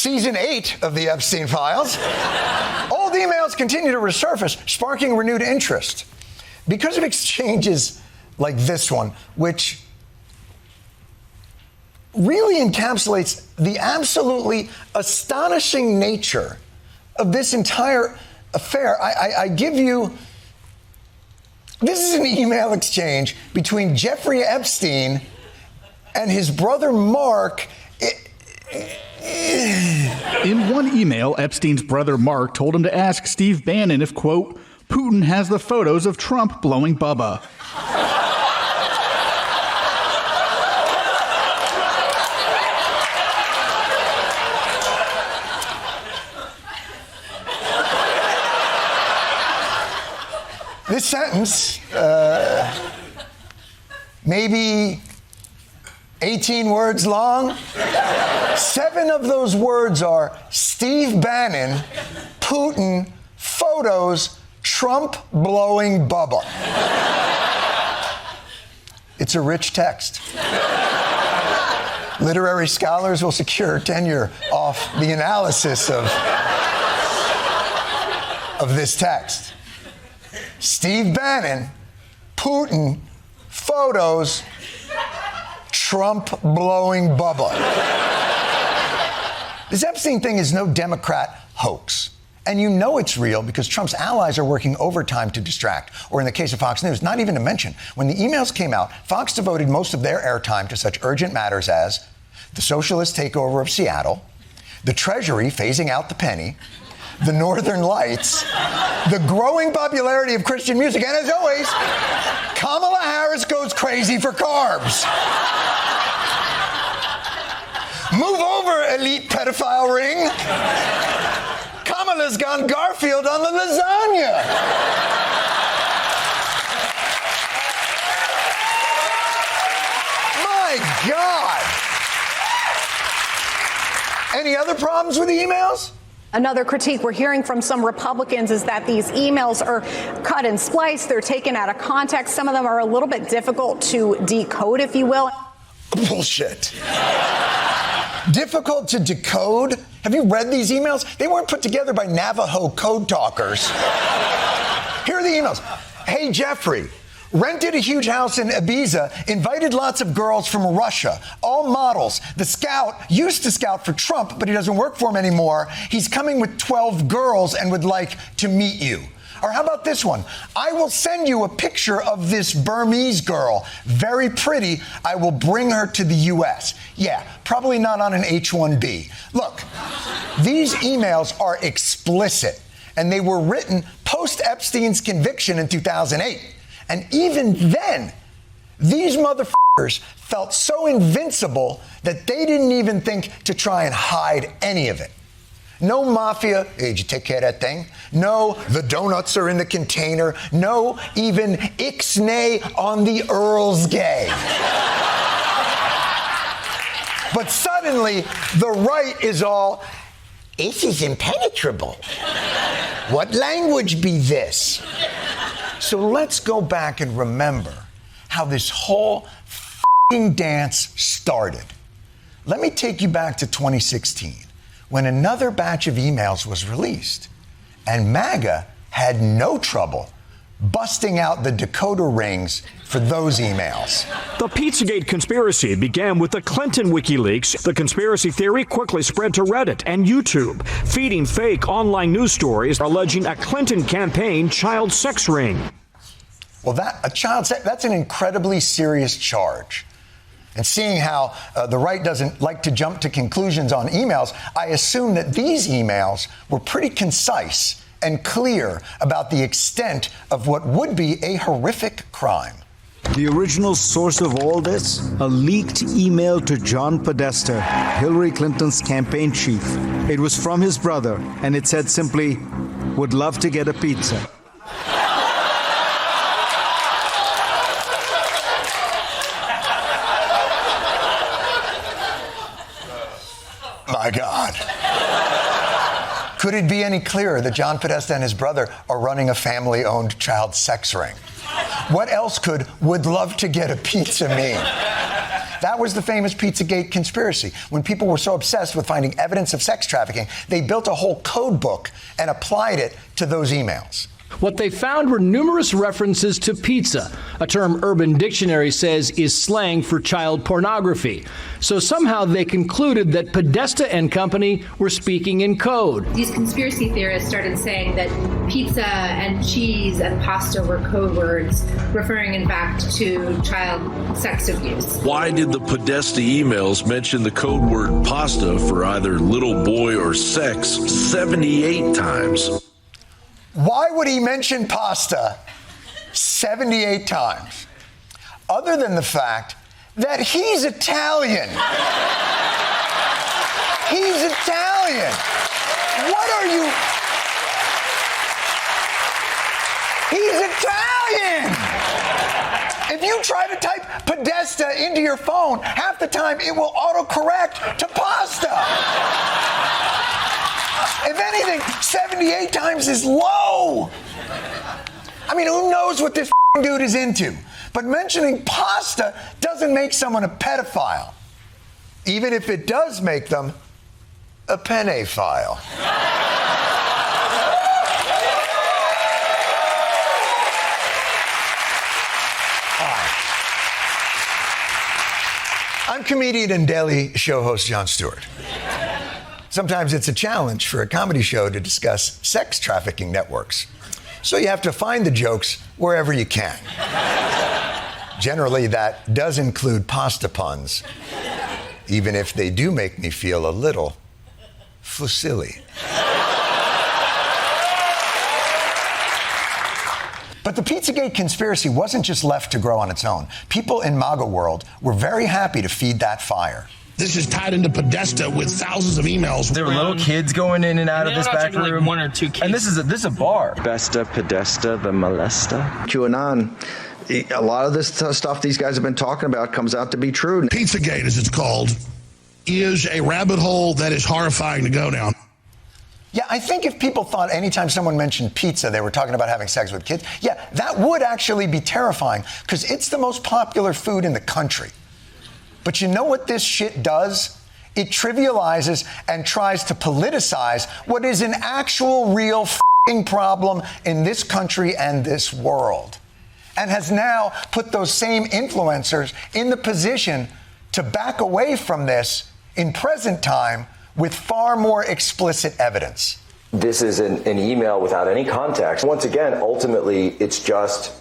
Season 8 of the Epstein files. Old emails continue to resurface, sparking renewed interest. Because of exchanges like this one, which really encapsulates the absolutely astonishing nature of this entire affair, I give you... This is an email exchange between Jeffrey Epstein and his brother Mark. In one email, Epstein's brother Mark told him to ask Steve Bannon if, quote, Putin has the photos of Trump blowing Bubba. This sentence, maybe 18 words long. 7 of those words are Steve Bannon, Putin, photos, Trump blowing Bubba. It's a rich text. Literary scholars will secure tenure off the analysis of this text. Steve Bannon, Putin, photos, Trump blowing Bubba. This Epstein thing is no Democrat hoax. And you know it's real because Trump's allies are working overtime to distract. Or in the case of Fox News, not even to mention, when the emails came out, Fox devoted most of their airtime to such urgent matters as the socialist takeover of Seattle, the Treasury phasing out the penny, the Northern Lights, the growing popularity of Christian music, and as always, Kamala Harris goes crazy for carbs. Move over, elite pedophile ring. Kamala's gone Garfield on the lasagna. My God. Any other problems with the emails? Another critique we're hearing from some Republicans is that these emails are cut and spliced. They're taken out of context. Some of them are a little bit difficult to decode, if you will. Bullshit. Difficult to decode? Have you read these emails? They weren't put together by Navajo code talkers. Here are the emails. Hey, Jeffrey. Rented a huge house in Ibiza, invited lots of girls from Russia, all models. The scout used to scout for Trump, but he doesn't work for him anymore. He's coming with 12 girls and would like to meet you. Or how about this one? I will send you a picture of this Burmese girl. Very pretty. I will bring her to the U.S. Yeah, probably not on an H-1B. Look, these emails are explicit, and they were written post-Epstein's conviction in 2008. And even then, these motherfuckers felt so invincible that they didn't even think to try and hide any of it. No mafia, hey, did you take care of that thing? No, the donuts are in the container. No, even ixnay on the Earl's gay. But suddenly, the right is all, this is impenetrable. What language be this? So let's go back and remember how this whole f***ing dance started. Let me take you back to 2016, when another batch of emails was released, and MAGA had no trouble busting out the decoder rings for those emails. The Pizzagate conspiracy began with the Clinton WikiLeaks. The conspiracy theory quickly spread to Reddit and YouTube, feeding fake online news stories alleging a Clinton campaign child sex ring. Well, that's an incredibly serious charge. And seeing how the right doesn't like to jump to conclusions on emails, I assume that these emails were pretty concise and clear about the extent of what would be a horrific crime. The original source of all this, a leaked email to John Podesta, Hillary Clinton's campaign chief. It was from his brother, and it said simply, would love to get a pizza. My God. Could it be any clearer that John Podesta and his brother are running a family-owned child sex ring? What else could would love to get a pizza mean? That was the famous Pizzagate conspiracy. When people were so obsessed with finding evidence of sex trafficking, they built a whole code book and applied it to those emails. What they found were numerous references to pizza, a term Urban Dictionary says is slang for child pornography. So somehow they concluded that Podesta and company were speaking in code. These conspiracy theorists started saying that pizza and cheese and pasta were code words, referring in fact to child sex abuse. Why did the Podesta emails mention the code word pasta for either little boy or sex 78 times? Why would he mention pasta 78 times? Other than the fact that he's Italian. He's Italian. What are you? He's Italian. If you try to type Podesta into your phone, half the time it will autocorrect to pasta. If anything, 78 times is low. I mean, who knows what this dude is into? But mentioning pasta doesn't make someone a pedophile, even if it does make them a penephile. Hi. I'm comedian and Daily Show host Jon Stewart. Sometimes it's a challenge for a comedy show to discuss sex trafficking networks. So you have to find the jokes wherever you can. Generally, that does include pasta puns, even if they do make me feel a little fusilli. But the Pizzagate conspiracy wasn't just left to grow on its own. People in MAGA world were very happy to feed that fire. This is tied into Podesta with thousands of emails. There were little kids going in and out of this back room. Like one or two kids. And this is a bar. Podesta, the molester. QAnon. A lot of this stuff these guys have been talking about comes out to be true. Pizzagate, as it's called, is a rabbit hole that is horrifying to go down. Yeah, I think if people thought anytime someone mentioned pizza, they were talking about having sex with kids, yeah, that would actually be terrifying because it's the most popular food in the country. But you know what this shit does? It trivializes and tries to politicize what is an actual real f***ing problem in this country and this world. And has now put those same influencers in the position to back away from this in present time with far more explicit evidence. This is an email without any context. Once again, ultimately, it's just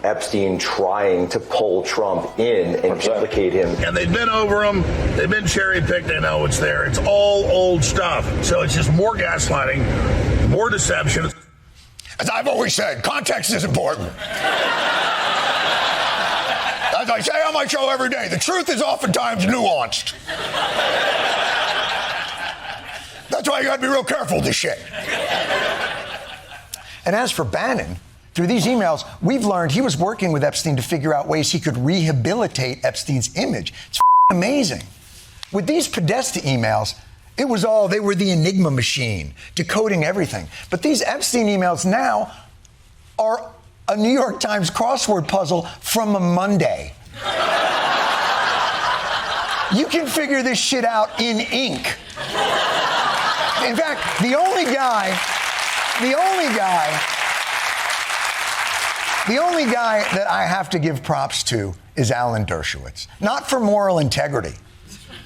Epstein trying to pull Trump in and implicate him. And they've been over him. They've been cherry-picked. They know it's there. It's all old stuff. So it's just more gaslighting, more deception. As I've always said, context is important. As I say on my show every day, the truth is oftentimes nuanced. That's why you got to be real careful with this shit. And as for Bannon, through these emails, we've learned he was working with Epstein to figure out ways he could rehabilitate Epstein's image. It's amazing. With these Podesta emails, it was they were the Enigma machine, decoding everything. But these Epstein emails now are a New York Times crossword puzzle from a Monday. You can figure this shit out in ink. In fact, the only guy that I have to give props to is Alan Dershowitz. Not for moral integrity,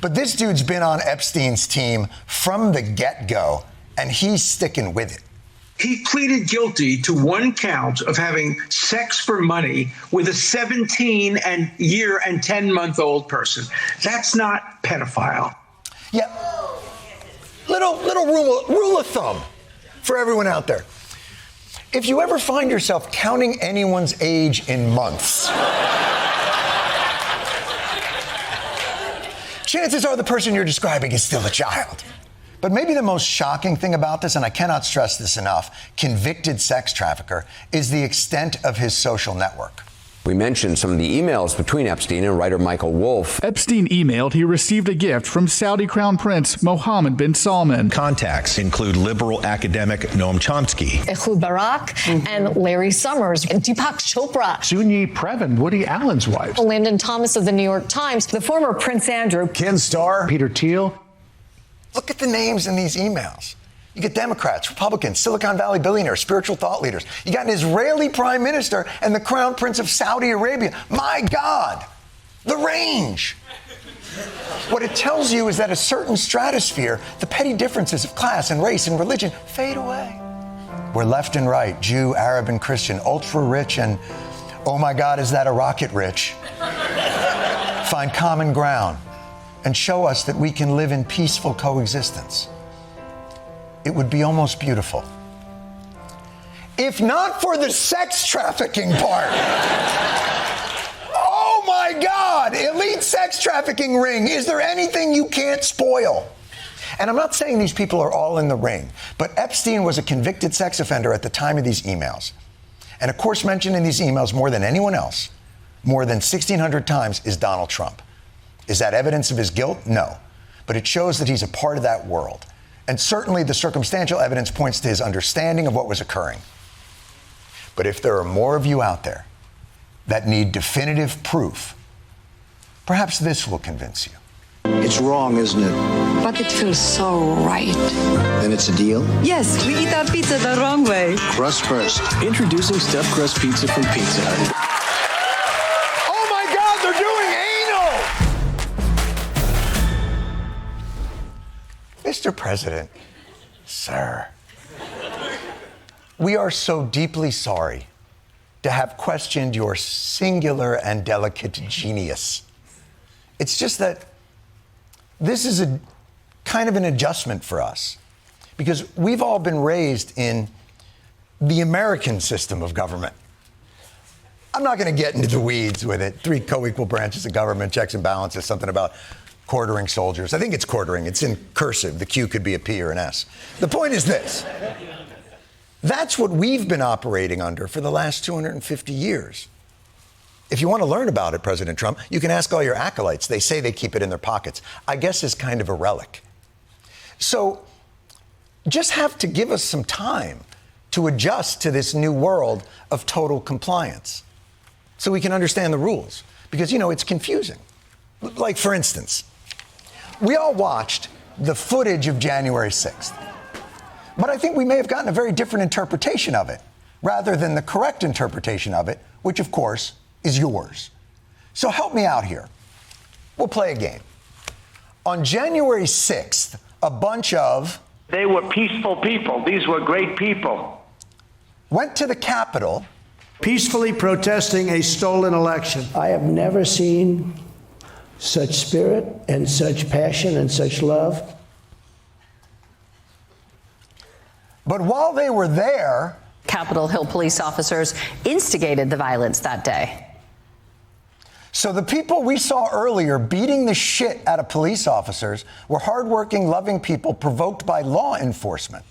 but this dude's been on Epstein's team from the get-go, and he's sticking with it. He pleaded guilty to one count of having sex for money with a 17-year and 10-month-old person. That's not pedophile. Yeah. Little rule of thumb for everyone out there. If you ever find yourself counting anyone's age in months, chances are the person you're describing is still a child. But maybe the most shocking thing about this, and I cannot stress this enough, convicted sex trafficker, is the extent of his social network. We mentioned some of the emails between Epstein and writer Michael Wolff. Epstein emailed he received a gift from Saudi Crown Prince Mohammed bin Salman. Contacts include liberal academic Noam Chomsky, Ehud Barak, and Larry Summers, and Deepak Chopra, Soon-Yi Previn, Woody Allen's wife, Landon Thomas of the New York Times, The former Prince Andrew, Ken Starr, Peter Thiel. Look at the names in these emails. You get Democrats, Republicans, Silicon Valley billionaires, spiritual thought leaders. You got an Israeli prime minister and the crown prince of Saudi Arabia. My God, the range. What it tells you is that a certain stratosphere, the petty differences of class and race and religion fade away. Where left and right, Jew, Arab, and Christian, ultra rich and, oh my God, is that a rocket rich? Find common ground and show us that we can live in peaceful coexistence. It would be almost beautiful. If not for the sex trafficking part. Oh my God, elite sex trafficking ring. Is there anything you can't spoil? And I'm not saying these people are all in the ring, but Epstein was a convicted sex offender at the time of these emails. And of course, mentioned in these emails more than anyone else, more than 1,600 times, is Donald Trump. Is that evidence of his guilt? No. But it shows that he's a part of that world. And certainly the circumstantial evidence points to his understanding of what was occurring. But if there are more of you out there that need definitive proof, perhaps this will convince you. It's wrong, isn't it? But it feels so right. Then it's a deal? Yes, we eat our pizza the wrong way. Crust first. Introducing stuffed crust pizza from Pizza Hut. Oh my God, they're doing anal! Mr. President, sir, we are so deeply sorry to have questioned your singular and delicate genius. It's just that this is a kind of an adjustment for us because we've all been raised in the American system of government. I'm not going to get into the weeds with it. 3 co-equal branches of government, checks and balances, something about quartering soldiers. I think it's quartering. It's in cursive. The Q could be a P or an S. The point is this. That's what we've been operating under for the last 250 years. If you want to learn about it, President Trump, you can ask all your acolytes. They say they keep it in their pockets. I guess it's kind of a relic. So just have to give us some time to adjust to this new world of total compliance so we can understand the rules. Because, you know, it's confusing. Like, for instance, we all watched the footage of January 6th. But I think we may have gotten a very different interpretation of it, rather than the correct interpretation of it, which, of course, is yours. So help me out here. We'll play a game. On January 6th, a bunch of... They were peaceful people. These were great people. Went to the Capitol. Peacefully protesting a stolen election. I have never seen such spirit and such passion and such love. But while they were there... Capitol Hill police officers instigated the violence that day. So the people we saw earlier beating the shit out of police officers were hardworking, loving people provoked by law enforcement.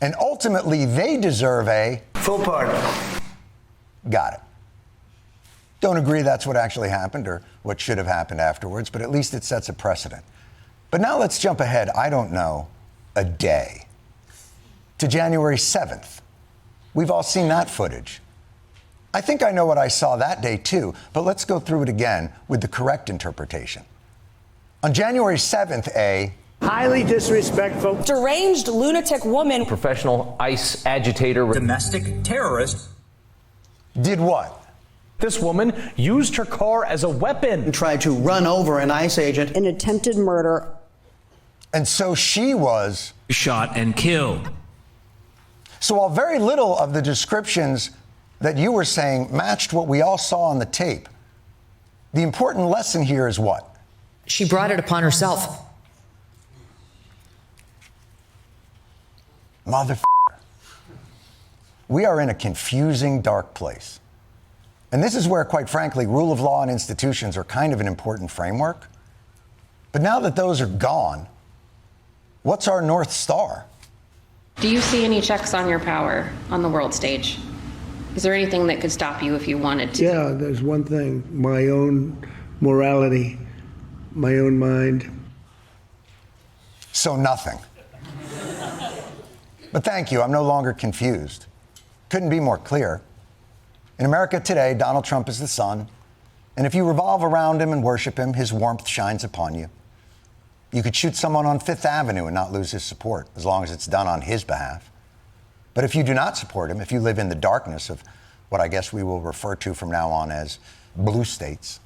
And ultimately, they deserve a... full pardon. Got it. Don't agree that's what actually happened or what should have happened afterwards, but at least it sets a precedent. But now let's jump ahead, I don't know, a day. To January 7th. We've all seen that footage. I think I know what I saw that day too, but let's go through it again with the correct interpretation. On January 7th, a highly disrespectful, deranged lunatic woman, professional ICE agitator, domestic terrorist, did what? This woman used her car as a weapon and tried to run over an ICE agent. An attempted murder. And so she was shot and killed. So while very little of the descriptions that you were saying matched what we all saw on the tape, the important lesson here is what? She brought it upon herself. Motherfucker. We are in a confusing, dark place. And this is where, quite frankly, rule of law and institutions are kind of an important framework. But now that those are gone, what's our North Star? Do you see any checks on your power on the world stage? Is there anything that could stop you if you wanted to? Yeah, there's one thing, my own morality, my own mind. So nothing. But thank you, I'm no longer confused. Couldn't be more clear. In America today, Donald Trump is the sun, and if you revolve around him and worship him, his warmth shines upon you. You could shoot someone on Fifth Avenue and not lose his support, as long as it's done on his behalf. But if you do not support him, if you live in the darkness of what I guess we will refer to from now on as blue states,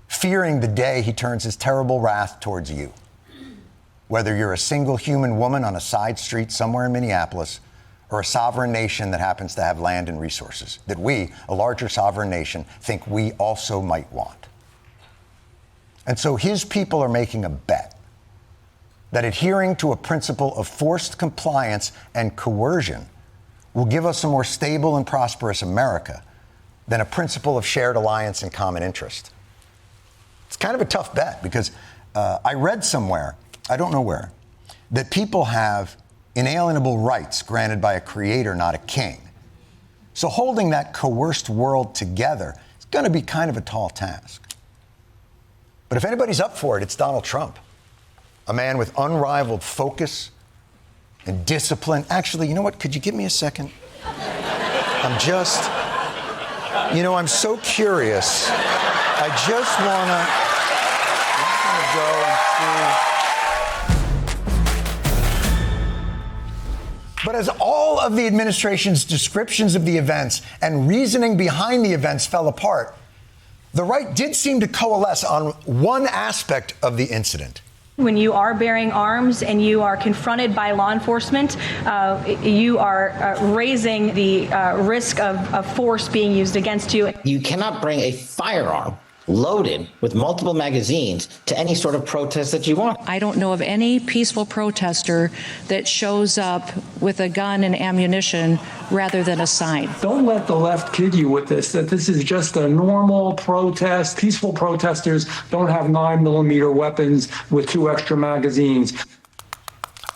fearing the day he turns his terrible wrath towards you, whether you're a single human woman on a side street somewhere in Minneapolis or a sovereign nation that happens to have land and resources that we, a larger sovereign nation, think we also might want. And so his people are making a bet that adhering to a principle of forced compliance and coercion will give us a more stable and prosperous America than a principle of shared alliance and common interest. It's kind of a tough bet because I read somewhere, I don't know where, that people have inalienable rights granted by a creator, not a king. So holding that coerced world together is going to be kind of a tall task. But if anybody's up for it, it's Donald Trump, a man with unrivaled focus and discipline. Actually, you know what? Could you give me a second? I'm so curious. I just want to go and see. But as all of the administration's descriptions of the events and reasoning behind the events fell apart, the right did seem to coalesce on one aspect of the incident. When you are bearing arms and you are confronted by law enforcement, you are raising the risk of force being used against you. You cannot bring a firearm loaded with multiple magazines to any sort of protest that you want. I don't know of any peaceful protester that shows up with a gun and ammunition rather than a sign. Don't let the left kid you with this, that this is just a normal protest. Peaceful protesters don't have 9mm weapons with 2 extra magazines.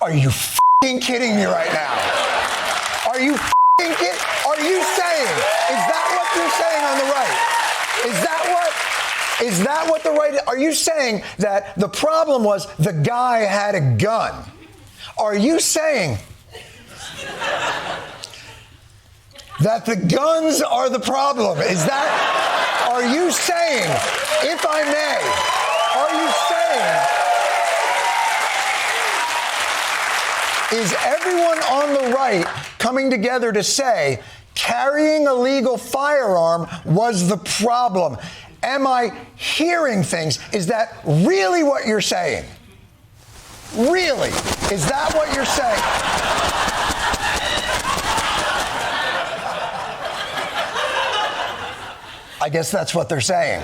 Are you f***ing kidding me right now? Are you f***ing kidding? Are you saying, is that what you're saying on the right? Is that what the right, are you saying that the problem was the guy had a gun? Are you saying that the guns are the problem? Are you saying, if I may, is everyone on the right coming together to say carrying a legal firearm was the problem? Am I hearing things? Is that really what you're saying? Really? Is that what you're saying? I guess that's what they're saying.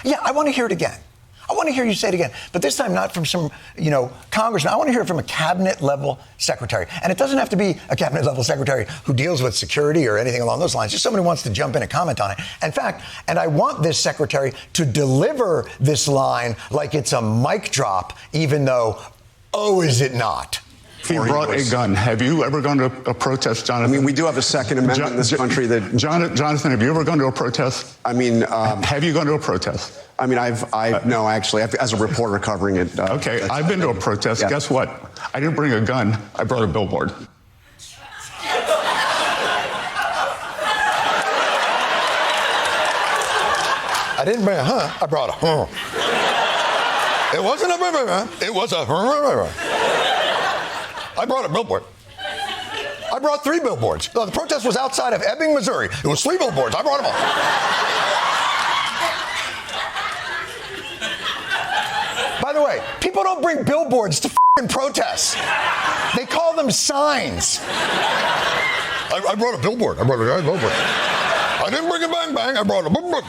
Yeah, I want to hear it again. I want to hear you say it again, but this time not from some, congressman. I want to hear it from a cabinet-level secretary. And it doesn't have to be a cabinet-level secretary who deals with security or anything along those lines. Just somebody who wants to jump in and comment on it. In fact, and I want this secretary to deliver this line like it's a mic drop, even though, oh, is it not? If you brought a gun, have you ever gone to a protest, Jonathan? I mean, we do have a Second Amendment in this country that... Jonathan, have you ever gone to a protest? I mean... have you gone to a protest? I mean, no, actually, as a reporter covering it. Okay, I've been to a protest. Yeah. Guess what? I didn't bring a gun. I brought a billboard. I didn't bring I brought a It wasn't a it was a I brought a billboard. I brought 3 billboards. No, the protest was outside of Ebbing, Missouri. It was 3 billboards. I brought them all. By the way, people don't bring billboards to f***ing protests. They call them signs. I brought a billboard. I didn't bring a bang bang. I brought a billboard.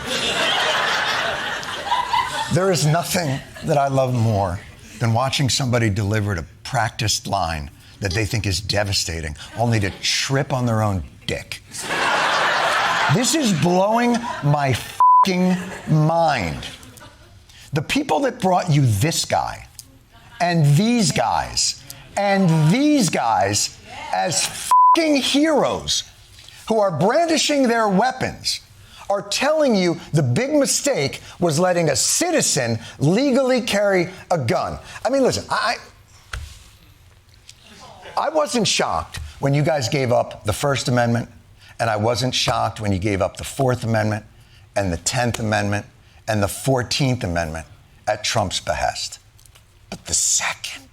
There is nothing that I love more than watching somebody deliver a practiced line that they think is devastating, only to trip on their own dick. This is blowing my f***ing mind. The people that brought you this guy, and these guys, and these guys as f***ing heroes who are brandishing their weapons are telling you the big mistake was letting a citizen legally carry a gun. I mean, listen, I wasn't shocked when you guys gave up the First Amendment, and I wasn't shocked when you gave up the Fourth Amendment and the 10th Amendment and the 14th Amendment at Trump's behest. But the second...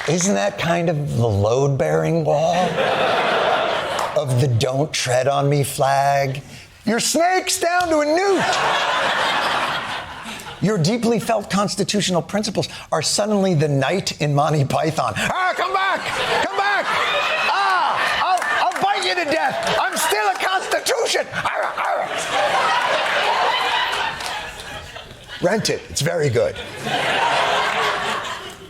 Isn't that kind of the load-bearing wall of the don't tread on me flag? Your snake's down to a newt. Your deeply felt constitutional principles are suddenly the knight in Monty Python. Ah, come back! Come back! Ah, I'll bite you to death. I'm still a constitution. Arr, arr. Rent it. It's very good.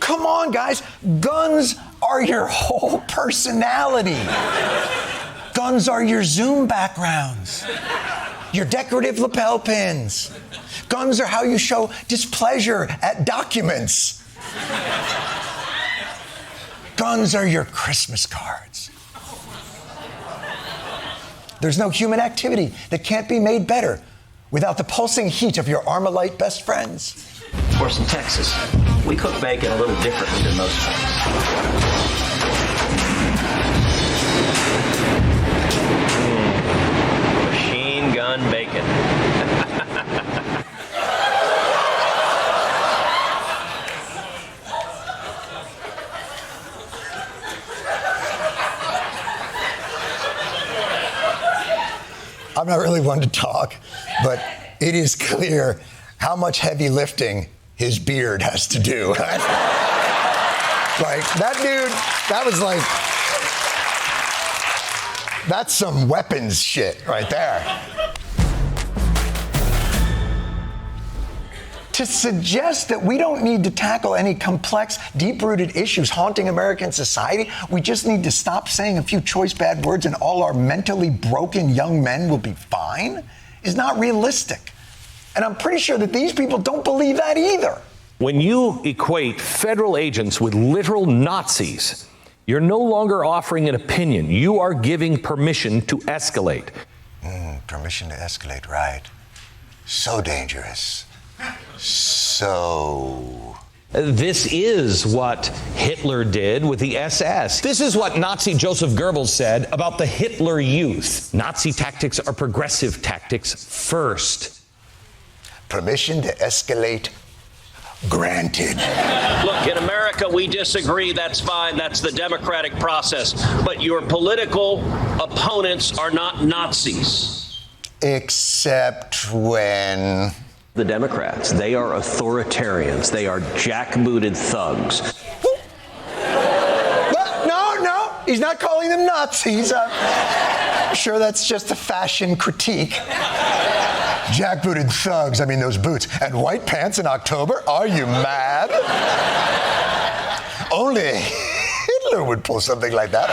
Come on, guys. Guns are your whole personality. Guns are your Zoom backgrounds, your decorative lapel pins. Guns are how you show displeasure at documents. Guns are your Christmas cards. There's no human activity that can't be made better without the pulsing heat of your Armalite best friends. Of course, in Texas, we cook bacon a little differently than most folks. Machine gun bacon. I'm not really one to talk, but it is clear how much heavy lifting his beard has to do. Like, that dude, that was like, that's some weapons shit right there. To suggest that we don't need to tackle any complex, deep-rooted issues haunting American society, we just need to stop saying a few choice bad words and all our mentally broken young men will be fine, is not realistic. And I'm pretty sure that these people don't believe that either. When you equate federal agents with literal Nazis, you're no longer offering an opinion. You are giving permission to escalate. Permission to escalate, right. So dangerous. So... This is what Hitler did with the SS. This is what Nazi Joseph Goebbels said about the Hitler Youth. Nazi tactics are progressive tactics first. Permission to escalate granted. Look, in America, we disagree. That's fine. That's the democratic process. But your political opponents are not Nazis. Except when... The Democrats, they are authoritarians. They are jackbooted thugs. No, he's not calling them Nazis. I'm sure that's just a fashion critique. Jackbooted thugs, I mean those boots. And white pants in October? Are you mad? Only Hitler would pull something like that.